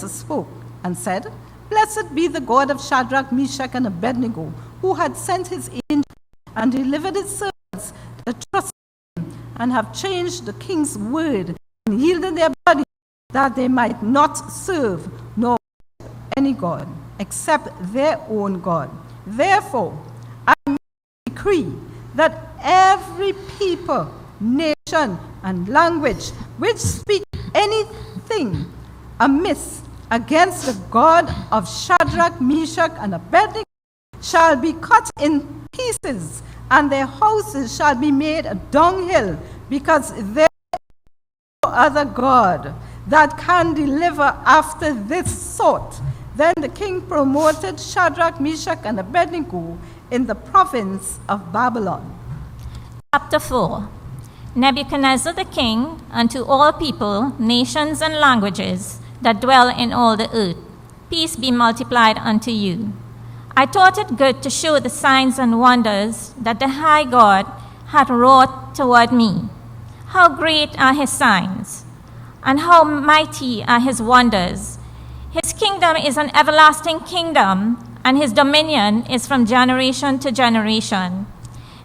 spoke and said, Blessed be the God of Shadrach, Meshach, and Abednego, who had sent his angel and delivered his servants that trusted him, and have changed the king's word and yielded their body, that they might not serve nor worship any God except their own God. Therefore, I decree that every people, nation, and language which speak anything amiss against the God of Shadrach, Meshach, and Abednego shall be cut in pieces, and their houses shall be made a dunghill, because there is no other God that can deliver after this sort. Then the king promoted Shadrach, Meshach, and Abednego in the province of Babylon. Chapter 4. Nebuchadnezzar the king, unto all people, nations, and languages that dwell in all the earth, peace be multiplied unto you. I thought it good to show the signs and wonders that the high God hath wrought toward me. How great are his signs, and how mighty are his wonders. His kingdom is an everlasting kingdom, and his dominion is from generation to generation.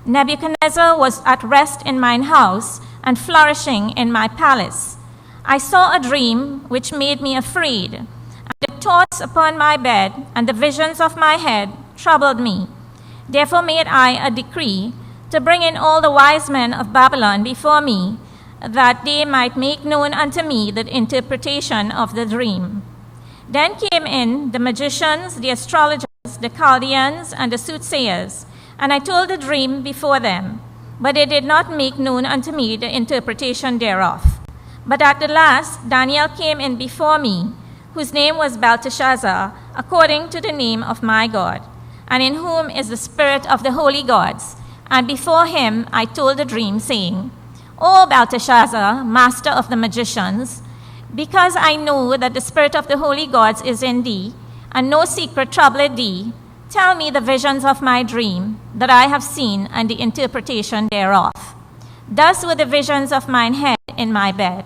Nebuchadnezzar was at rest in mine house, and flourishing in my palace. I saw a dream which made me afraid, and the thoughts upon my bed and the visions of my head troubled me. Therefore made I a decree to bring in all the wise men of Babylon before me, that they might make known unto me the interpretation of the dream. Then came in the magicians, the astrologers, the Chaldeans, and the soothsayers, and I told the dream before them, but they did not make known unto me the interpretation thereof. But at the last Daniel came in before me, whose name was Belteshazzar, according to the name of my God, and in whom is the spirit of the holy gods. And before him I told the dream, saying, O Belteshazzar, master of the magicians, because I know that the spirit of the holy gods is in thee, and no secret troubleth thee, tell me the visions of my dream that I have seen, and the interpretation thereof. Thus were the visions of mine head in my bed.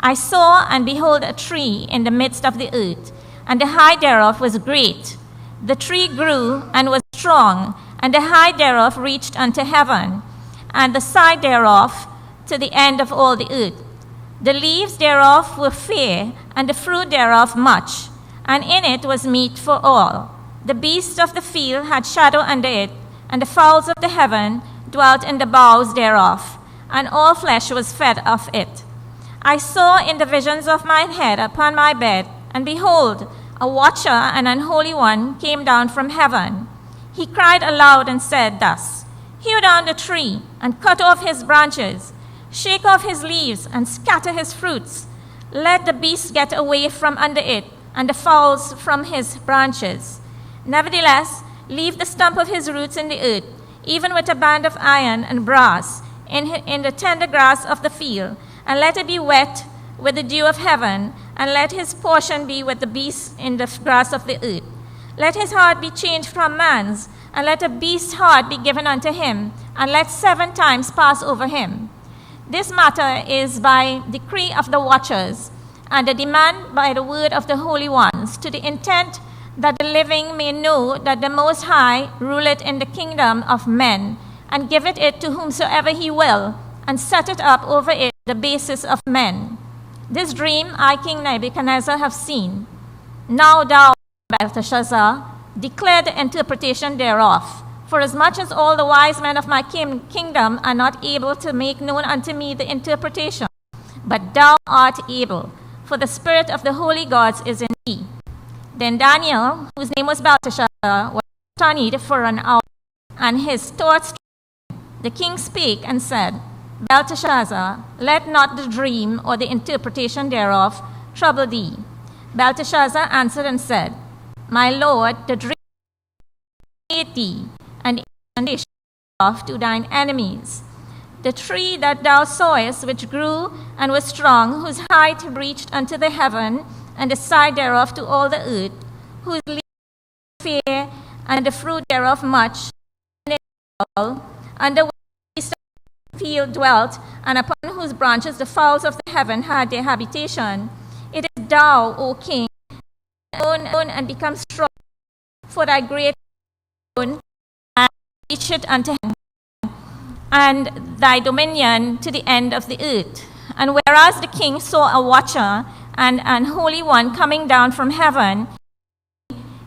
I saw, and behold, a tree in the midst of the earth, and the height thereof was great. The tree grew and was strong, and the height thereof reached unto heaven, and the side thereof to the end of all the earth. The leaves thereof were fair, and the fruit thereof much, and in it was meat for all. The beasts of the field had shadow under it, and the fowls of the heaven dwelt in the boughs thereof, and all flesh was fed of it. I saw in the visions of mine head upon my bed, and behold, a watcher, an unholy one, came down from heaven. He cried aloud and said thus, Hew down the tree, and cut off his branches, shake off his leaves, and scatter his fruits. Let the beasts get away from under it, and the fowls from his branches. Nevertheless, leave the stump of his roots in the earth, even with a band of iron and brass, in the tender grass of the field, and let it be wet with the dew of heaven, and let his portion be with the beasts in the grass of the earth. Let his heart be changed from man's, and let a beast's heart be given unto him, and let 7 times pass over him. This matter is by decree of the watchers, and the demand by the word of the holy ones, to the intent that the living may know that the Most High ruleth in the kingdom of men, and giveth it to whomsoever he will, and setteth up over it the basis of men. This dream I, King Nebuchadnezzar, have seen. Now thou, Belteshazzar, declare the interpretation thereof. For as much as all the wise men of my kingdom are not able to make known unto me the interpretation, but thou art able, for the spirit of the holy gods is in thee. Then Daniel, whose name was Belteshazzar, was astonished for an hour, and his thoughts. The king spake and said, Belteshazzar, let not the dream or the interpretation thereof trouble thee. Belteshazzar answered and said, My lord, the dream made thee, and the interpretation thereof to thine enemies. The tree that thou sawest, which grew and was strong, whose height reached unto the heaven, and the side thereof to all the earth, whose leaves were fair, and the fruit thereof much, and the beasts of the field dwelt, and upon whose branches the fowls of the heaven had their habitation. It is thou, O king, and become strong, for thy great throne and reach it unto heaven, and thy dominion to the end of the earth. And whereas the king saw a watcher and an holy one coming down from heaven,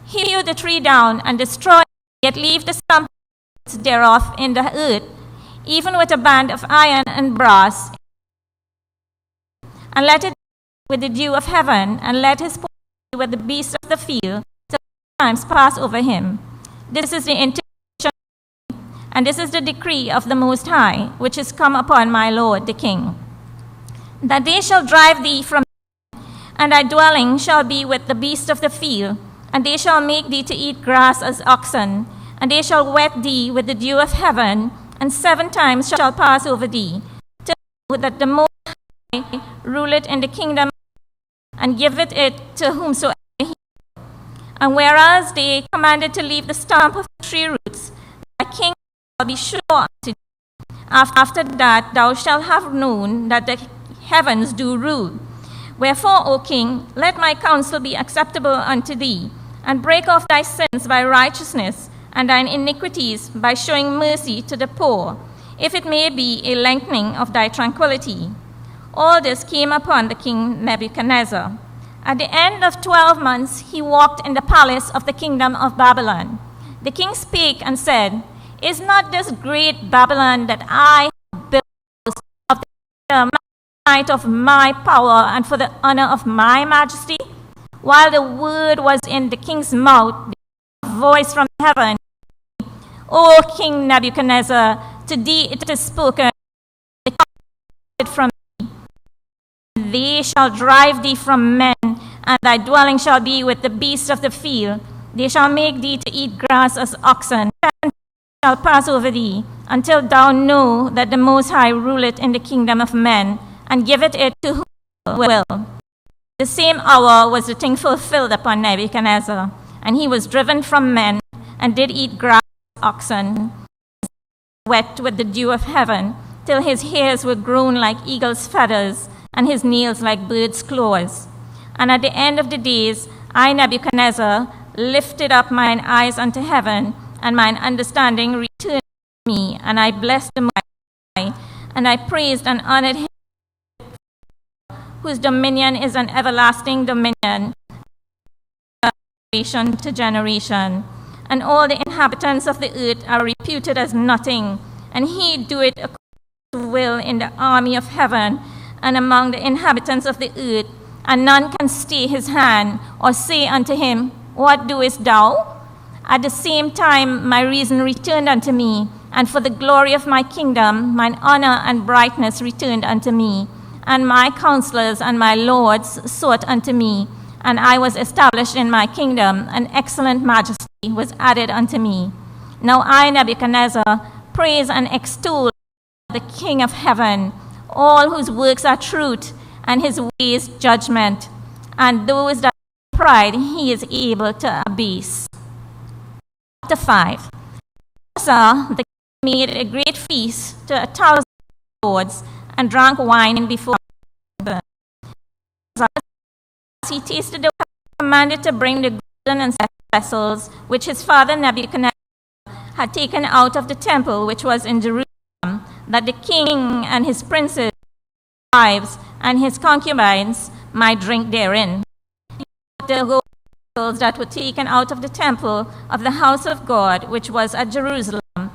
he hewed the tree down and destroyed it, yet leave the stump thereof in the earth, even with a band of iron and brass, and let it with the dew of heaven, and let his portion be with the beasts of the field, till times pass over him. This is the intention, and this is the decree of the Most High, which is come upon my Lord the King, that they shall drive thee from, and thy dwelling shall be with the beasts of the field, and they shall make thee to eat grass as oxen, and they shall wet thee with the dew of heaven, and 7 times shall pass over thee, till that the Most High ruleth in the kingdom, and giveth it to whomsoever he will. And whereas they commanded to leave the stump of the tree roots, thy king shall be sure unto thee. After that thou shalt have known that the heavens do rule. Wherefore, O king, let my counsel be acceptable unto thee, and break off thy sins by righteousness, and thine iniquities by showing mercy to the poor, if it may be a lengthening of thy tranquility. All this came upon the king Nebuchadnezzar. At the end of 12 months he walked in the palace of the kingdom of Babylon. The king spake and said, Is not this great Babylon that I have built of the might of my power and for the honor of my majesty? While the word was in the king's mouth, the voice from heaven, O King Nebuchadnezzar, to thee it is spoken, from thee. They shall drive thee from men, and thy dwelling shall be with the beasts of the field. They shall make thee to eat grass as oxen, and shall pass over thee, until thou know that the Most High ruleth in the kingdom of men, and giveth it to whom he will. The same hour was the thing fulfilled upon Nebuchadnezzar, and he was driven from men, and did eat grass as oxen, wet with the dew of heaven, till his hairs were grown like eagle's feathers, and his nails like birds' claws. And at the end of the days, I, Nebuchadnezzar, lifted up mine eyes unto heaven, and mine understanding returned to me, and I blessed the Most High, and I praised and honored him, whose dominion is an everlasting dominion, generation to generation. And all the inhabitants of the earth are reputed as nothing, and he doeth according to his will in the army of heaven and among the inhabitants of the earth, and none can stay his hand or say unto him, What doest thou? At the same time my reason returned unto me, and for the glory of my kingdom mine honor and brightness returned unto me, and my counselors and my lords sought unto me, and I was established in my kingdom, and excellent majesty was added unto me. Now I, Nebuchadnezzar, praise and extol the King of heaven, all whose works are truth, and his ways judgment, and those that pride he is able to abase. Chapter 5. Asa, the king, made a great feast to 1,000 lords, and drank wine before him. As he tasted the wine, he commanded to bring the golden and vessels which his father Nebuchadnezzar had taken out of the temple which was in Jerusalem, that the king and his princes, wives, and his concubines might drink therein. The vessels that were taken out of the temple of the house of God, which was at Jerusalem, the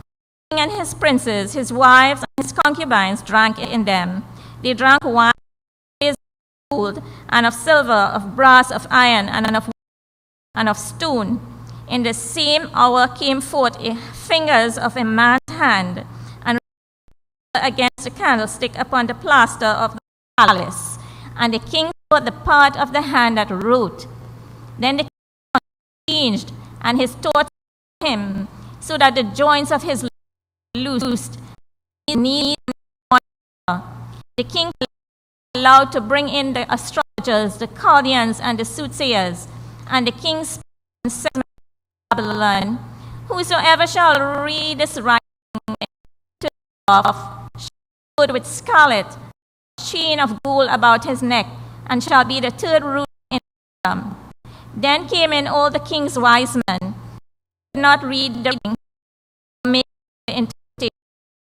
king and his princes, his wives, and his concubines drank in them. They drank wine of gold, and of silver, of brass, of iron, and of wood, and of stone. In the same hour came forth fingers of a man's hand, and against the candlestick upon the plaster of the palace. And the king saw the part of the hand that wrote. Then the king changed, and his thoughts him, so that the joints of his loosed. The king allowed to bring in the astrologers, the Chaldeans, and the soothsayers. And the king said to Babylon, Whosoever shall read this writing shall be with scarlet, a chain of gold about his neck, and shall be the third ruler in the kingdom. Then came in all the king's wise men, could not read the reading, or make the interpretation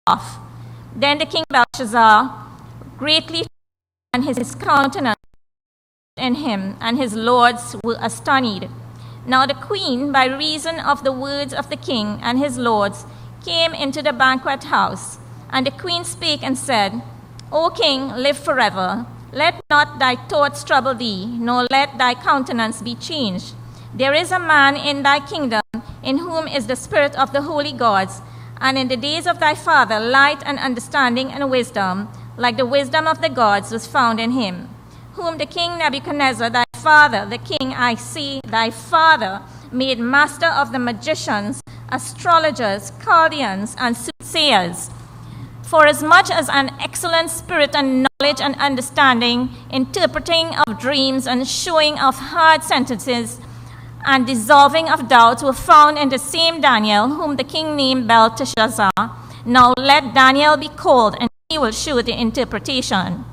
of. Then the king Belshazzar greatly and his countenance in him, and his lords were astonished. Now the queen, by reason of the words of the king and his lords, came into the banquet house. And the queen spake and said, O king, live forever. Let not thy thoughts trouble thee, nor let thy countenance be changed. There is a man in thy kingdom in whom is the spirit of the holy gods, and in the days of thy father light and understanding and wisdom, like the wisdom of the gods, was found in him, whom the king Nebuchadnezzar, thy father, the king, I say, thy father, made master of the magicians, astrologers, Chaldeans, and soothsayers. For as much as an excellent spirit and knowledge and understanding, interpreting of dreams and showing of hard sentences and dissolving of doubts were found in the same Daniel, whom the king named Belteshazzar. Now let Daniel be called, and he will show the interpretation.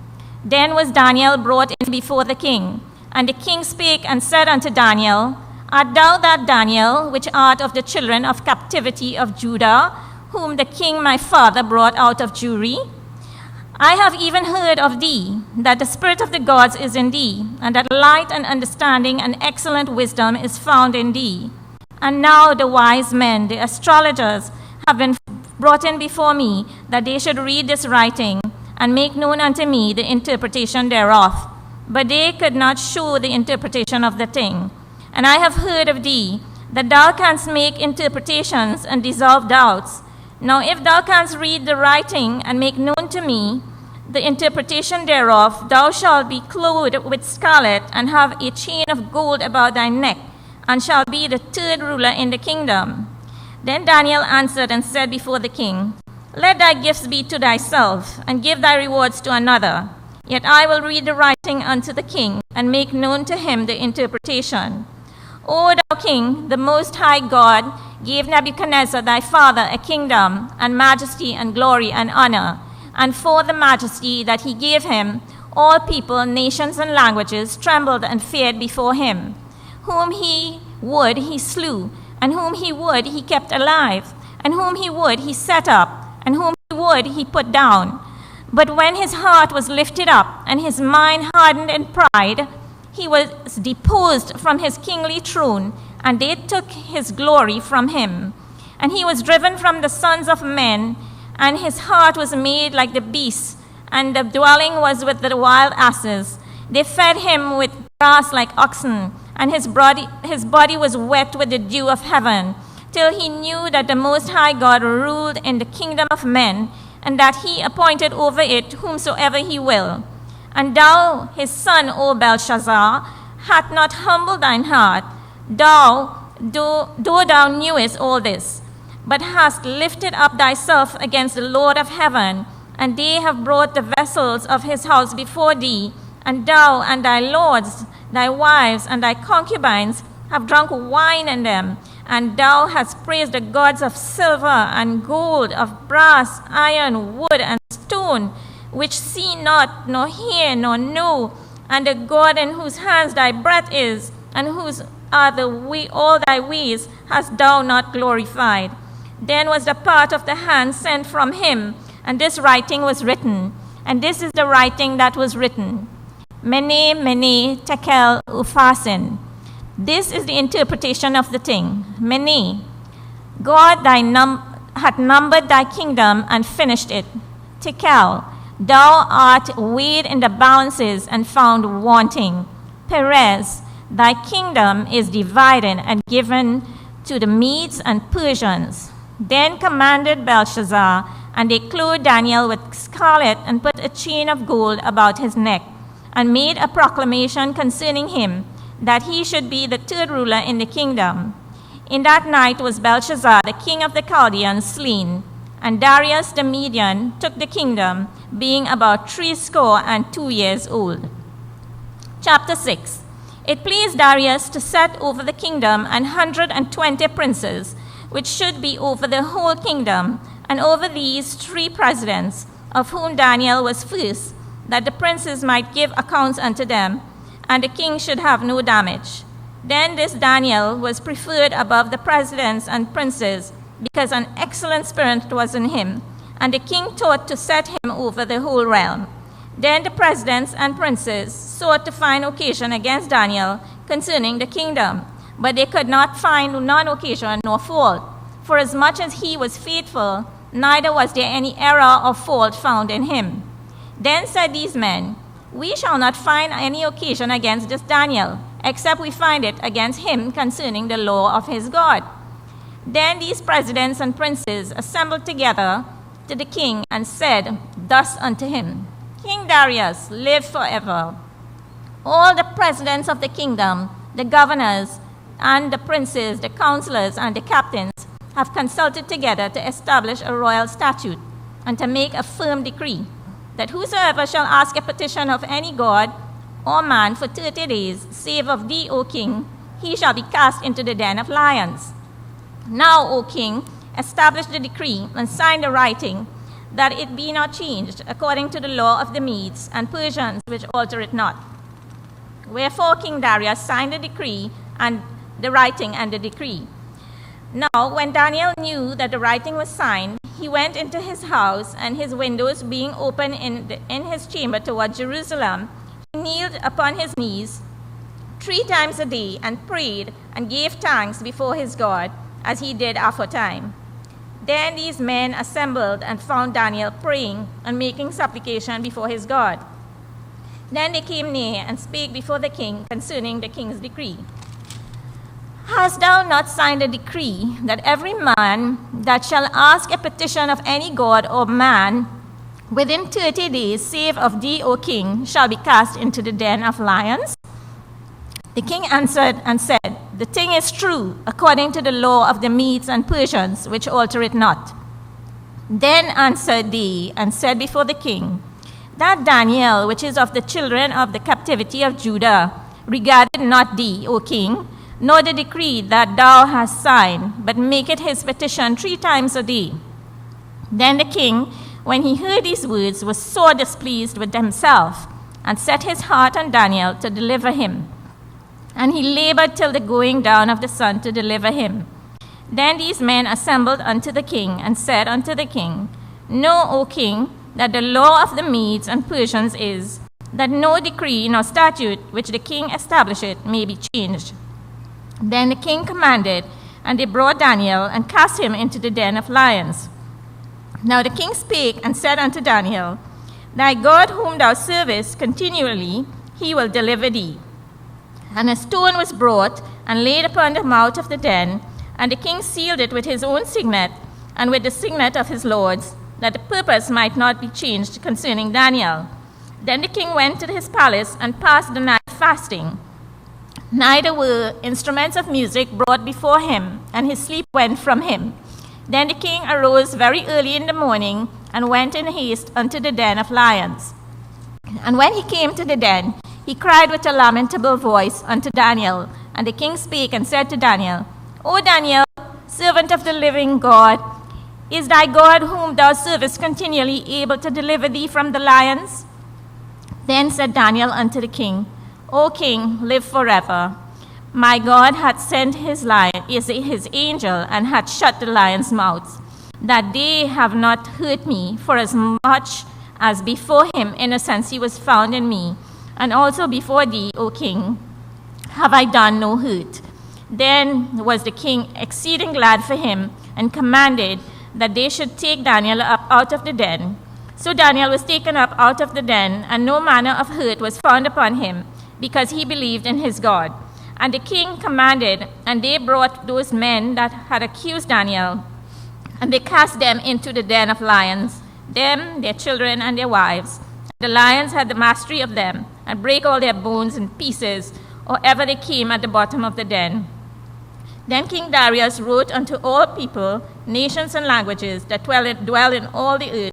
Then was Daniel brought in before the king. And the king spake and said unto Daniel, Art thou that Daniel, which art of the children of captivity of Judah, whom the king my father brought out of Jewry? I have even heard of thee, that the spirit of the gods is in thee, and that light and understanding and excellent wisdom is found in thee. And now the wise men, the astrologers, have been brought in before me, that they should read this writing, and make known unto me the interpretation thereof. But they could not show the interpretation of the thing. And I have heard of thee, that thou canst make interpretations and dissolve doubts. Now if thou canst read the writing and make known to me the interpretation thereof, thou shalt be clothed with scarlet, and have a chain of gold about thy neck, and shalt be the third ruler in the kingdom. Then Daniel answered and said before the king, Let thy gifts be to thyself, and give thy rewards to another. Yet I will read the writing unto the king, and make known to him the interpretation. O thou king, the most high God gave Nebuchadnezzar thy father a kingdom, and majesty, and glory, and honor. And for the majesty that he gave him, all people, nations, and languages trembled and feared before him. Whom he would, he slew, and whom he would, he kept alive, and whom he would, he set up, and whom he would, he put down. But when his heart was lifted up, and his mind hardened in pride, he was deposed from his kingly throne, and they took his glory from him. And he was driven from the sons of men, and his heart was made like the beasts, and the dwelling was with the wild asses. They fed him with grass like oxen, and his body was wet with the dew of heaven, till he knew that the Most High God ruled in the kingdom of men, and that he appointed over it whomsoever he will. And thou, his son, O Belshazzar, hast not humbled thine heart, though thou knewest all this, but hast lifted up thyself against the Lord of heaven, and they have brought the vessels of his house before thee, and thou and thy lords, thy wives, and thy concubines have drunk wine in them, and thou hast praised the gods of silver and gold, of brass, iron, wood, and stone, which see not, nor hear, nor know, and the God in whose hands thy breath is, and whose are all thy ways, hast thou not glorified. Then was the part of the hand sent from him, and this writing was written. And this is the writing that was written. Mene, mene, tekel, upharsin. This is the interpretation of the thing. Mene, God hath numbered thy kingdom and finished it. Tekel, thou art weighed in the balances and found wanting. Perez, thy kingdom is divided and given to the Medes and Persians. Then commanded Belshazzar, and they clothed Daniel with scarlet, and put a chain of gold about his neck, and made a proclamation concerning him, that he should be the third ruler in the kingdom. In that night was Belshazzar, the king of the Chaldeans, slain, and Darius the Median took the kingdom, being about 62 years old. Chapter 6. It pleased Darius to set over the kingdom 120 princes, which should be over the whole kingdom, and over these 3 presidents, of whom Daniel was first, that the princes might give accounts unto them, and the king should have no damage. Then this Daniel was preferred above the presidents and princes, because an excellent spirit was in him, and the king thought to set him over the whole realm. Then the presidents and princes sought to find occasion against Daniel concerning the kingdom, but they could not find none occasion nor fault. For as much as he was faithful, neither was there any error or fault found in him. Then said these men, We shall not find any occasion against this Daniel, except we find it against him concerning the law of his God. Then these presidents and princes assembled together to the king and said thus unto him, King Darius, live forever. All the presidents of the kingdom, the governors, and the princes, the counselors, and the captains have consulted together to establish a royal statute and to make a firm decree that whosoever shall ask a petition of any god or man for 30 days, save of thee, O king, he shall be cast into the den of lions. Now, O king, establish the decree and sign the writing, that it be not changed according to the law of the Medes and Persians, which alter it not. Wherefore King Darius signed the decree and the writing and the decree. Now, when Daniel knew that the writing was signed, he went into his house, and his windows being open in his chamber toward Jerusalem, he kneeled upon his knees 3 times a day and prayed and gave thanks before his God, as he did aforetime. Then these men assembled and found Daniel praying and making supplication before his God. Then they came near and spake before the king concerning the king's decree. Hast thou not signed a decree that every man that shall ask a petition of any god or man within 30 days, save of thee, O king, shall be cast into the den of lions? The king answered and said, The thing is true, according to the law of the Medes and Persians, which alter it not. Then answered they and said before the king, That Daniel, which is of the children of the captivity of Judah, regarded not thee, O king, nor the decree that thou hast signed, but maketh his petition 3 times a day. Then the king, when he heard these words, was sore displeased with himself, and set his heart on Daniel to deliver him. And he labored till the going down of the sun to deliver him. Then these men assembled unto the king, and said unto the king, Know, O king, that the law of the Medes and Persians is, that no decree nor statute which the king establisheth may be changed. Then the king commanded, and they brought Daniel, and cast him into the den of lions. Now the king spake and said unto Daniel, Thy God whom thou servest continually, he will deliver thee. And a stone was brought and laid upon the mouth of the den, and the king sealed it with his own signet, and with the signet of his lords, that the purpose might not be changed concerning Daniel. Then the king went to his palace and passed the night fasting. Neither were instruments of music brought before him, and his sleep went from him. Then the king arose very early in the morning, and went in haste unto the den of lions. And when he came to the den, he cried with a lamentable voice unto Daniel. And the king spake and said to Daniel, O Daniel, servant of the living God, is thy God whom thou servest continually able to deliver thee from the lions? Then said Daniel unto the king, O king, live forever. My God hath sent his angel, and hath shut the lions' mouths, that they have not hurt me, for as much as before him innocency was found in me, and also before thee, O king, have I done no hurt. Then was the king exceeding glad for him, and commanded that they should take Daniel up out of the den. So Daniel was taken up out of the den, and no manner of hurt was found upon him, because he believed in his God. And the king commanded, and they brought those men that had accused Daniel, and they cast them into the den of lions, them, their children, and their wives. The lions had the mastery of them, and brake all their bones in pieces, or ever they came at the bottom of the den. Then King Darius wrote unto all people, nations, and languages that dwell in all the earth,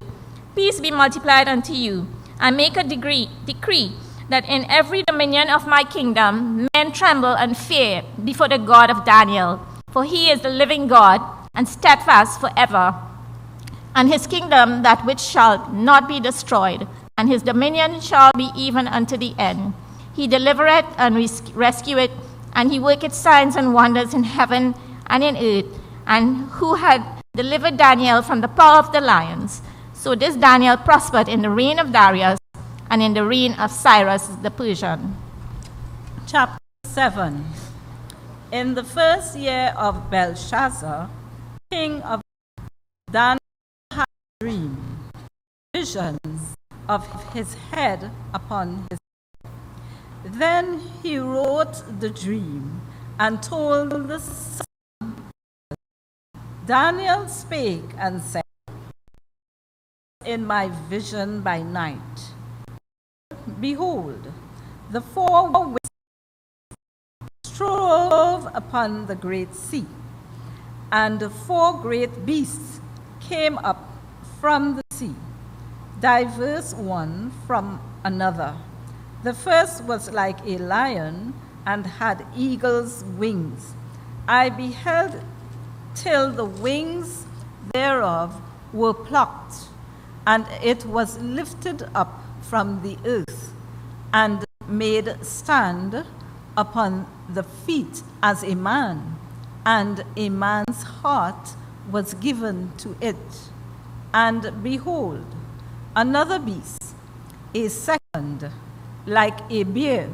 Peace be multiplied unto you. I make a decree that in every dominion of my kingdom men tremble and fear before the God of Daniel, for he is the living God, and steadfast forever. And his kingdom that which shall not be destroyed, and his dominion shall be even unto the end. He delivereth and rescueth, and he worketh signs and wonders in heaven and in earth, and who had delivered Daniel from the power of the lions. So this Daniel prospered in the reign of Darius and in the reign of Cyrus the Persian. Chapter 7. In the first year of Belshazzar, king of Daniel had a dream, visions of his head upon his head. Then he wrote the dream and told the son. Daniel spake and said, in my vision by night, behold, the four winds strove upon the great sea, and the four great beasts came up from the sea, diverse one from another. The first was like a lion, and had eagle's wings. I beheld till the wings thereof were plucked, and it was lifted up from the earth, and made stand upon the feet as a man, and a man's heart was given to it. And behold, another beast, a second, like a bear,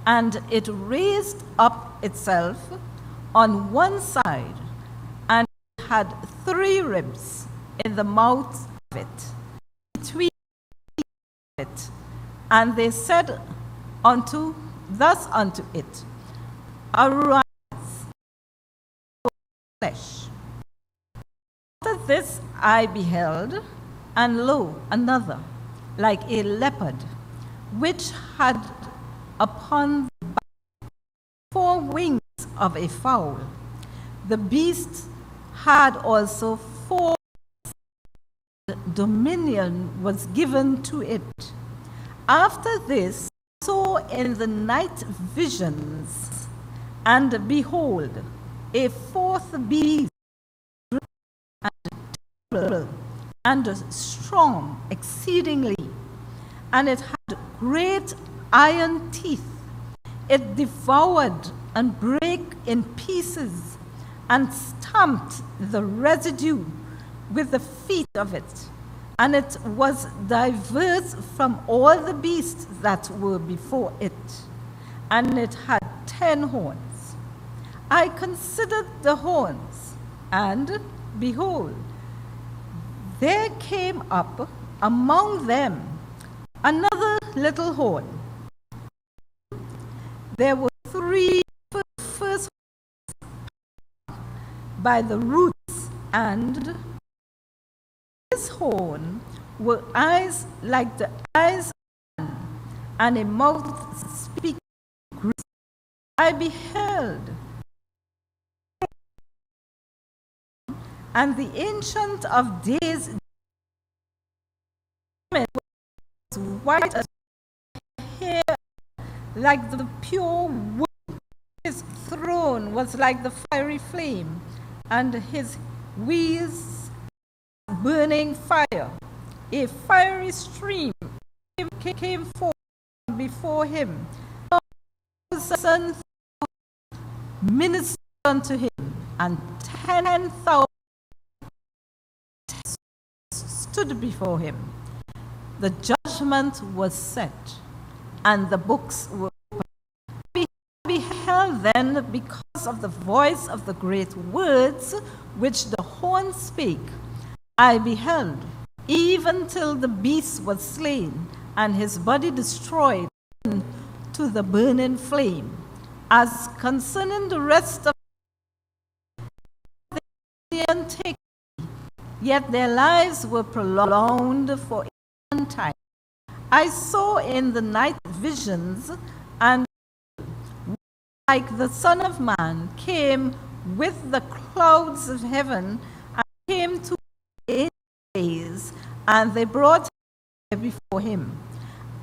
and it raised up itself on one side, and had 3 ribs in the mouth of it, between it. And they said thus unto it, arise, flesh. After this I beheld, and lo, another, like a leopard, which had upon the back 4 wings of a fowl. The beast had also 4 dominion was given to it. After this, I saw in the night visions, and behold, a 4th beast, and terrible, and strong exceedingly, and it had great iron teeth. It devoured and brake in pieces, and stamped the residue with the feet of it. And it was diverse from all the beasts that were before it, and it had 10 horns. I considered the horns, and behold, there came up among them another little horn. There were 3 first by the roots, and this horn were eyes like the eyes of man, and a mouth speaking great. I beheld, and the Ancient of Days was white as hair, like the pure wood. His throne was like the fiery flame, and his wheels burning fire. A fiery stream came forth before him. 1,000 ministered unto him, and 10,000 stood before him. The judgment was set, and the books were opened. We beheld then, because of the voice of the great words which the horn spake, I beheld, even till the beast was slain, and his body destroyed to the burning flame. As concerning the rest of the Indian take, yet their lives were prolonged for a time. I saw in the night visions, and like the Son of Man came with the clouds of heaven, and came to days, and they brought him before him.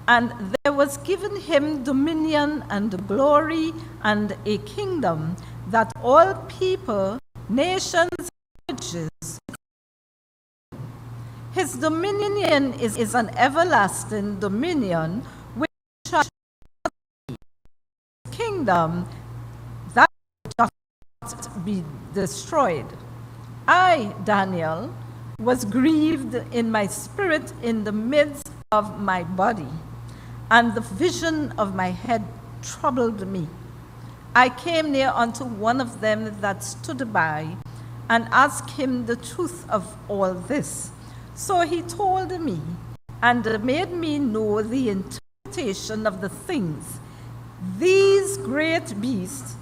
And there was given him dominion and glory and a kingdom, that all people, nations, and languages. His dominion is an everlasting dominion, which shall not be. His kingdom be destroyed. I, Daniel, was grieved in my spirit in the midst of my body, and the vision of my head troubled me. I came near unto one of them that stood by, and asked him the truth of all this. So he told me, and made me know the interpretation of the things. These great beasts,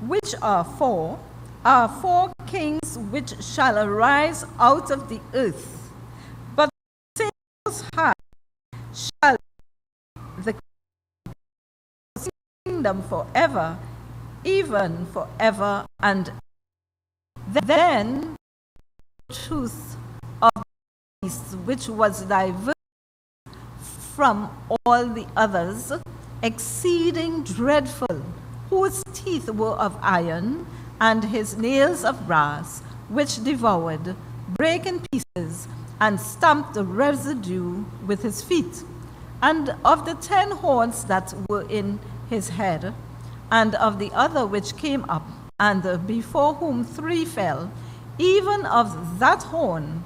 which are four kings which shall arise out of the earth. But the Most High shall the kingdom forever, even forever and ever. Then the truth of the beast, which was diverse from all the others, exceeding dreadful, whose teeth were of iron, and his nails of brass, which devoured, brake in pieces, and stamped the residue with his feet. And of the 10 horns that were in his head, and of the other which came up, and before whom 3 fell, even of that horn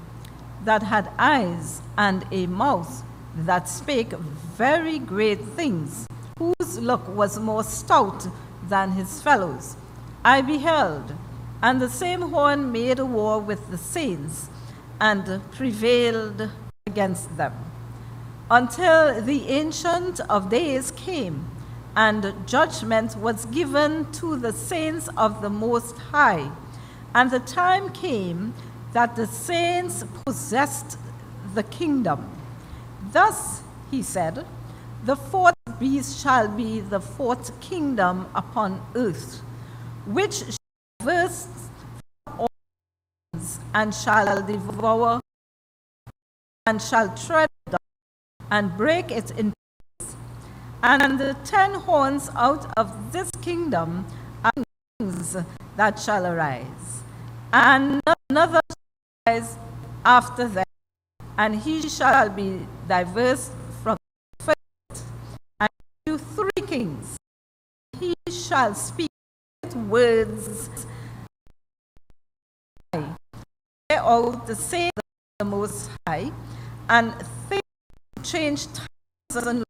that had eyes and a mouth that spake very great things, whose look was more stout than his fellows, I beheld, and the same horn made a war with the saints, and prevailed against them, until the Ancient of Days came, and judgment was given to the saints of the Most High. And the time came that the saints possessed the kingdom. Thus, he said, the 4th beast shall be the 4th kingdom upon earth, which shall burst from all lands, and shall devour, and shall tread it down, and break it in pieces. And the 10 horns out of this kingdom are kings that shall arise, and another shall rise after them, and he shall be diverse from the first, and to 3 kings. He shall speak words out the saying of the Most High, and things change times,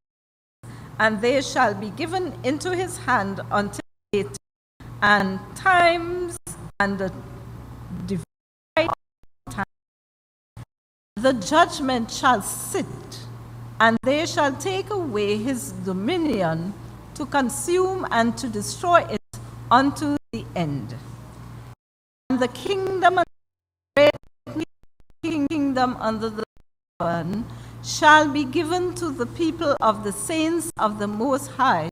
and they shall be given into his hand until late, and times and the divine time. The judgment shall sit, and they shall take away his dominion, to consume and to destroy it unto the end. And the kingdom and the great kingdom under the sun shall be given to the people of the saints of the Most High,